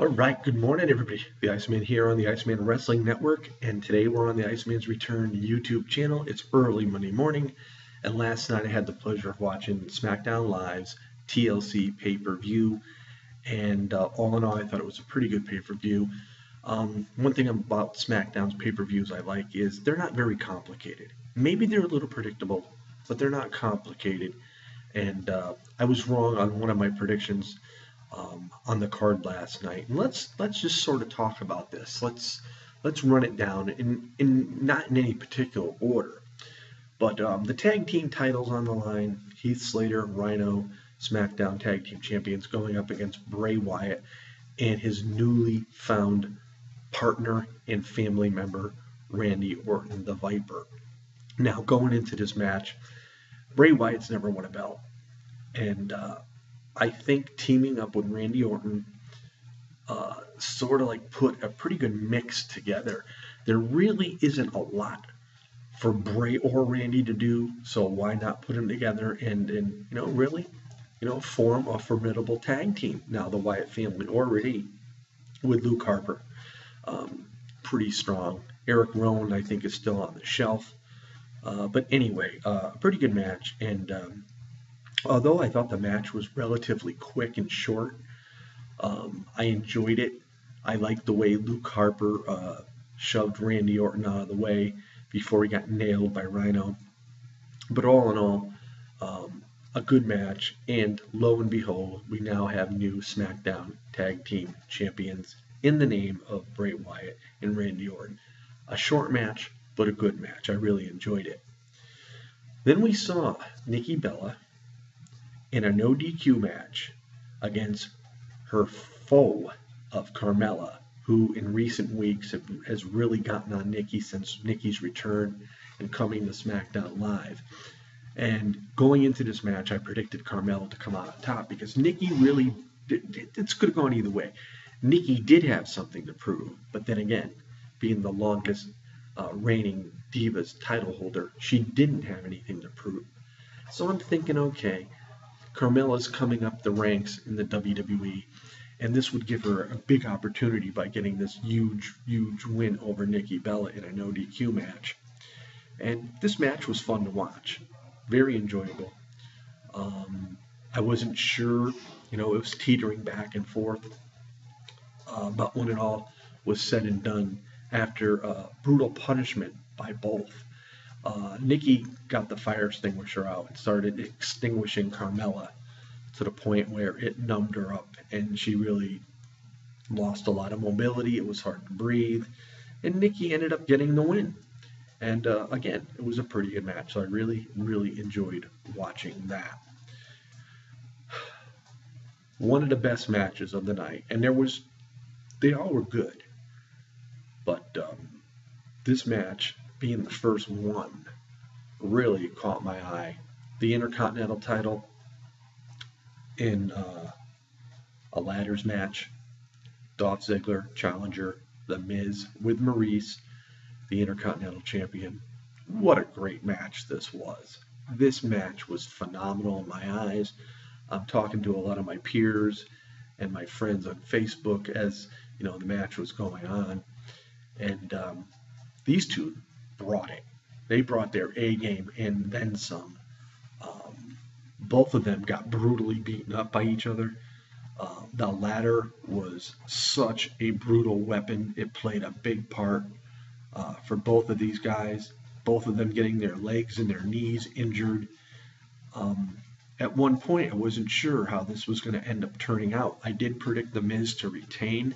All right, good morning, everybody. The Iceman here on the Iceman Wrestling Network, and today we're on the Iceman's Return YouTube channel. It's early Monday morning, and last night I had the pleasure of watching Smackdown Live's TLC pay-per-view, and all in all, I thought it was a pretty good pay-per-view. One thing about SmackDown's pay-per-views I like is they're not very complicated. Maybe they're a little predictable, but they're not complicated. And I was wrong on one of my predictions on the card last night. And let's just sort of talk about this. Let's run it down in not in any particular order. But the tag team titles on the line: Heath Slater, Rhino, SmackDown Tag Team Champions, going up against Bray Wyatt and his newly found partner and family member, Randy Orton, the Viper. Now, going into this match, Bray Wyatt's never won a belt. And I think teaming up with Randy Orton sort of like put a pretty good mix together. There really isn't a lot for Bray or Randy to do, so why not put them together and really, form a formidable tag team? Now the Wyatt family already with Luke Harper, pretty strong. Eric Rowan, I think, is still on the shelf. But anyway, a pretty good match. And although I thought the match was relatively quick and short, I enjoyed it. I liked the way Luke Harper shoved Randy Orton out of the way before he got nailed by Rhino. But all in all, a good match. And lo and behold, we now have new SmackDown Tag Team Champions in the name of Bray Wyatt and Randy Orton. A short match, but a good match. I really enjoyed it. Then we saw Nikki Bella in a no DQ match against her foe of Carmella, who in recent weeks has really gotten on Nikki since Nikki's return and coming to SmackDown Live. And going into this match, I predicted Carmella to come out on top because Nikki really, it's could have gone either way. Nikki did have something to prove, but then again, being the longest reigning Divas title holder, she didn't have anything to prove. So I'm thinking, okay, Carmella's coming up the ranks in the WWE, and this would give her a big opportunity by getting this huge win over Nikki Bella in a no DQ match. And this match was fun to watch, very enjoyable. I wasn't sure, it was teetering back and forth, but when it all was said and done, after brutal punishment by both, Nikki got the fire extinguisher out and started extinguishing Carmella to the point where it numbed her up and she really lost a lot of mobility. It was hard to breathe, and Nikki ended up getting the win. And again, it was a pretty good match, so I really enjoyed watching that. One of the best matches of the night, and they all were good, but this match, being the first one, really caught my eye. The Intercontinental title in a ladders match. Dolph Ziggler, challenger, The Miz with Maurice, the Intercontinental Champion. What a great match this was. This match was phenomenal in my eyes. I'm talking to a lot of my peers and my friends on Facebook as the match was going on. And these two brought it. They brought their A game and then some. Both of them got brutally beaten up by each other. The ladder was such a brutal weapon. It played a big part for both of these guys, both of them getting their legs and their knees injured. At one point, I wasn't sure how this was going to end up turning out. I did predict The Miz to retain,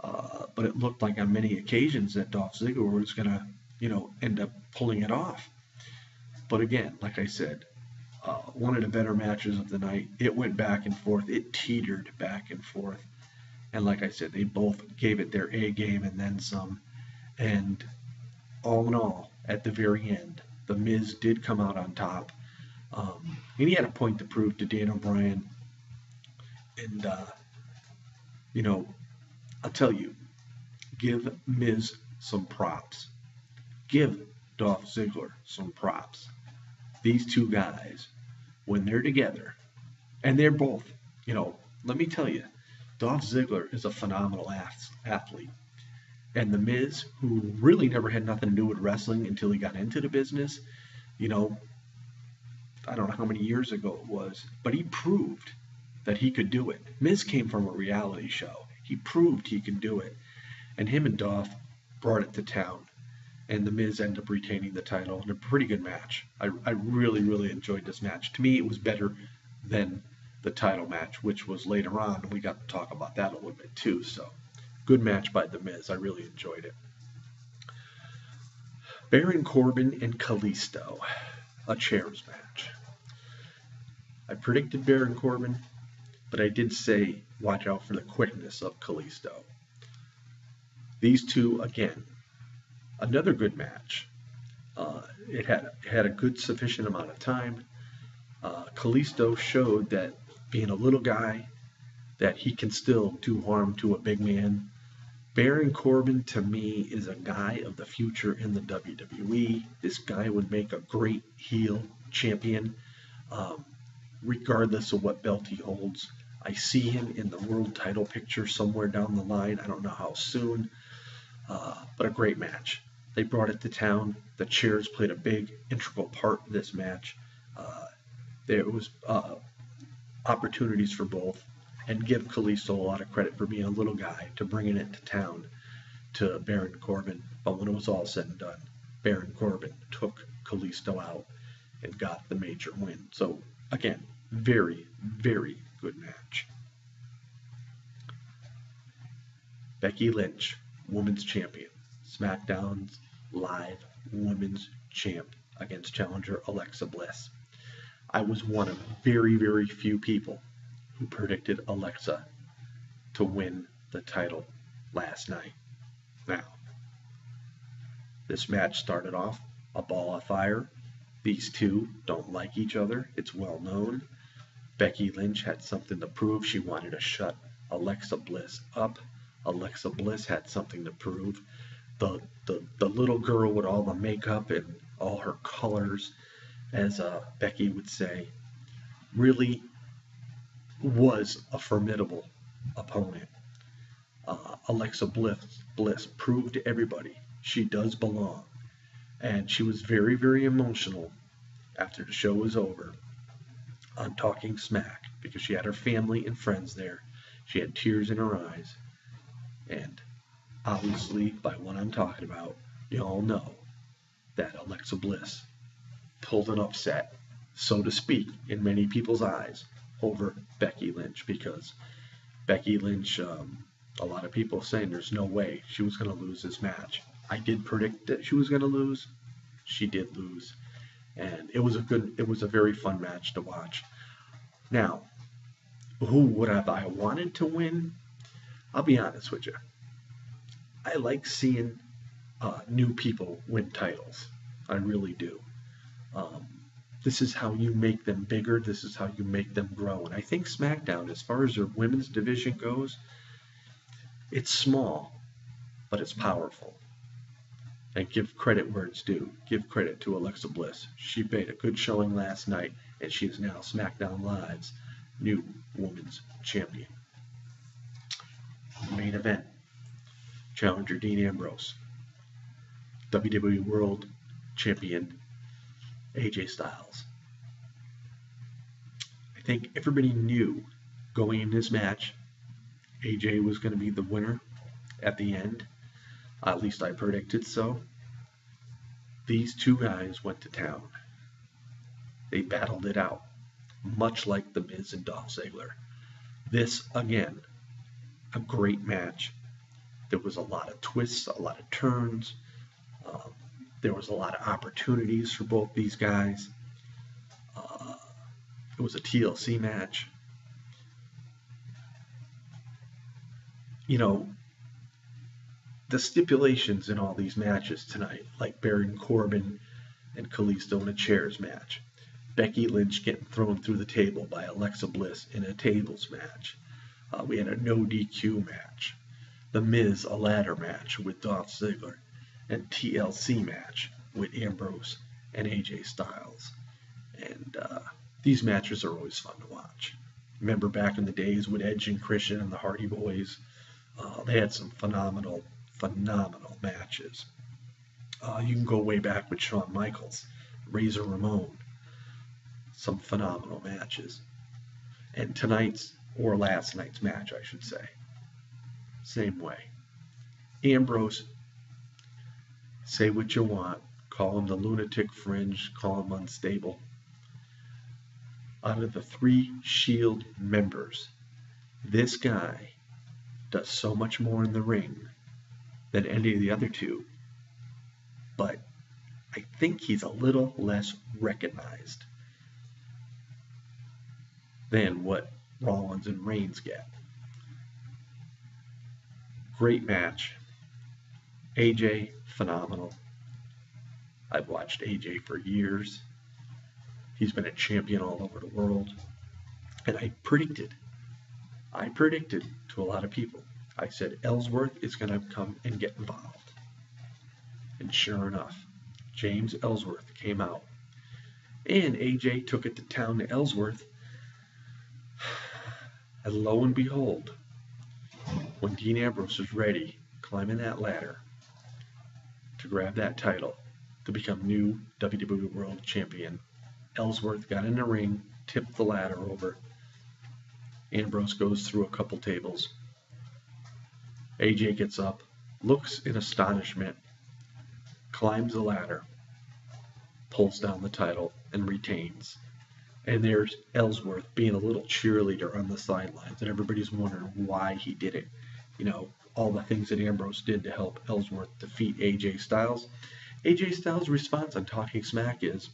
but it looked like on many occasions that Dolph Ziggler was going to, end up pulling it off. But again, like I said, one of the better matches of the night. It went back and forth. It teetered back and forth. And like I said, they both gave it their A game and then some. And all in all, at the very end, The Miz did come out on top. And he had a point to prove to Daniel Bryan. And, I'll tell you, give Miz some props. Give Dolph Ziggler some props. These two guys, when they're together, and they're both, let me tell you, Dolph Ziggler is a phenomenal athlete. And The Miz, who really never had nothing to do with wrestling until he got into the business, you know, I don't know how many years ago it was, but he proved that he could do it. Miz came from a reality show. He proved he could do it. And him and Dolph brought it to town. And The Miz ended up retaining the title in a pretty good match. I really, really enjoyed this match. To me, it was better than the title match, which was later on. We got to talk about that a little bit too. So, good match by The Miz. I really enjoyed it. Baron Corbin and Kalisto, a chairs match. I predicted Baron Corbin, but I did say watch out for the quickness of Kalisto. These two, again, another good match. It had a good sufficient amount of time. Kalisto showed that being a little guy, that he can still do harm to a big man. Baron Corbin, to me, is a guy of the future in the WWE. This guy would make a great heel champion, regardless of what belt he holds. I see him in the world title picture somewhere down the line. I don't know how soon, but a great match. They brought it to town. The chairs played a big, integral part in this match. There was opportunities for both, and give Kalisto a lot of credit for being a little guy to bringing it to town to Baron Corbin. But when it was all said and done, Baron Corbin took Kalisto out and got the major win. So again, very, very good match. Becky Lynch, Women's Champion, Smackdown's Live Women's Champ against challenger Alexa Bliss. I was one of very, very few people who predicted Alexa to win the title last night. Now, this match started off a ball of fire. These two don't like each other. It's well known. Becky Lynch had something to prove. She wanted to shut Alexa Bliss up. Alexa Bliss had something to prove. The little girl with all the makeup and all her colors, as Becky would say, really was a formidable opponent. Alexa Bliss proved to everybody she does belong. And she was very, very emotional after the show was over on Talking Smack, because she had her family and friends there. She had tears in her eyes. And obviously, by what I'm talking about, you all know that Alexa Bliss pulled an upset, so to speak, in many people's eyes over Becky Lynch, because Becky Lynch, a lot of people saying there's no way she was going to lose this match. I did predict that she was going to lose. She did lose, and it was a very fun match to watch. Now, who would have I wanted to win? I'll be honest with you. I like seeing new people win titles. I really do. This is how you make them bigger. This is how you make them grow. And I think SmackDown, as far as their women's division goes, it's small, but it's powerful. And give credit where it's due. Give credit to Alexa Bliss. She made a good showing last night, and she is now SmackDown Live's new women's champion. Main event. Challenger Dean Ambrose. WWE World Champion AJ Styles. I think everybody knew going in this match AJ was going to be the winner at the end. At least I predicted so. These two guys went to town. They battled it out, much like The Miz and Dolph Ziggler. This, again, a great match. There was a lot of twists, a lot of turns. There was a lot of opportunities for both these guys. It was a TLC match. You know, the stipulations in all these matches tonight, like Baron Corbin and Kalisto in a chairs match, Becky Lynch getting thrown through the table by Alexa Bliss in a tables match. We had a no DQ match. The Miz, a ladder match with Dolph Ziggler, and TLC match with Ambrose and AJ Styles. And these matches are always fun to watch. Remember back in the days with Edge and Christian and the Hardy Boys, they had some phenomenal matches. You can go way back with Shawn Michaels, Razor Ramon, some phenomenal matches. And tonight's, or last night's match, I should say, same way. Ambrose, say what you want, call him the lunatic fringe, call him unstable. Out of the 3 Shield members, this guy does so much more in the ring than any of the other 2, but I think he's a little less recognized than what Rollins and Reigns get. Great match. AJ, phenomenal. I've watched AJ for years. He's been a champion all over the world. And I predicted to a lot of people, I said Ellsworth is going to come and get involved. And sure enough, James Ellsworth came out. And AJ took it to town to Ellsworth. And lo and behold, when Dean Ambrose was ready, climbing that ladder to grab that title, to become new WWE World Champion, Ellsworth got in the ring, tipped the ladder over. Ambrose goes through a couple tables. AJ gets up, looks in astonishment, climbs the ladder, pulls down the title, and retains. And there's Ellsworth being a little cheerleader on the sidelines, and everybody's wondering why he did it. You know, all the things that Ambrose did to help Ellsworth defeat AJ Styles. AJ Styles' response on Talking Smack is,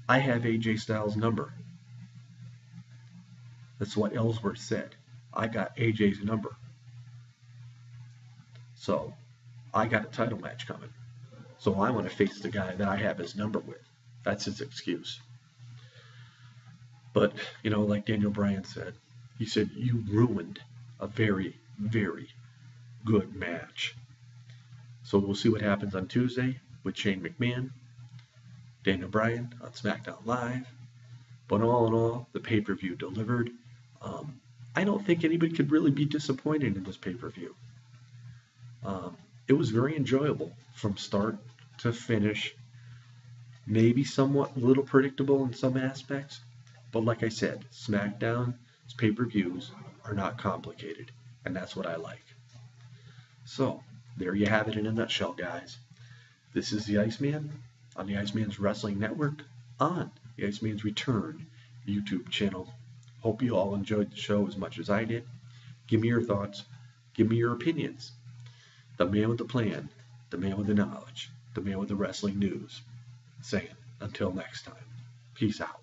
I have AJ Styles' number. That's what Ellsworth said. I got AJ's number. So, I got a title match coming. So I want to face the guy that I have his number with. That's his excuse. But, you know, like Daniel Bryan said, he said, you ruined a very, very good match. So we'll see what happens on Tuesday with Shane McMahon, Daniel Bryan on Smackdown Live. But all in all, the pay-per-view delivered. I don't think anybody could really be disappointed in this pay-per-view. It was very enjoyable from start to finish. Maybe somewhat a little predictable in some aspects. But like I said, SmackDown's pay-per-views are not complicated. And that's what I like. So, there you have it in a nutshell, guys. This is the Iceman on the Iceman's Wrestling Network on the Iceman's Return YouTube channel. Hope you all enjoyed the show as much as I did. Give me your thoughts. Give me your opinions. The man with the plan. The man with the knowledge. The man with the wrestling news. Saying, until next time. Peace out.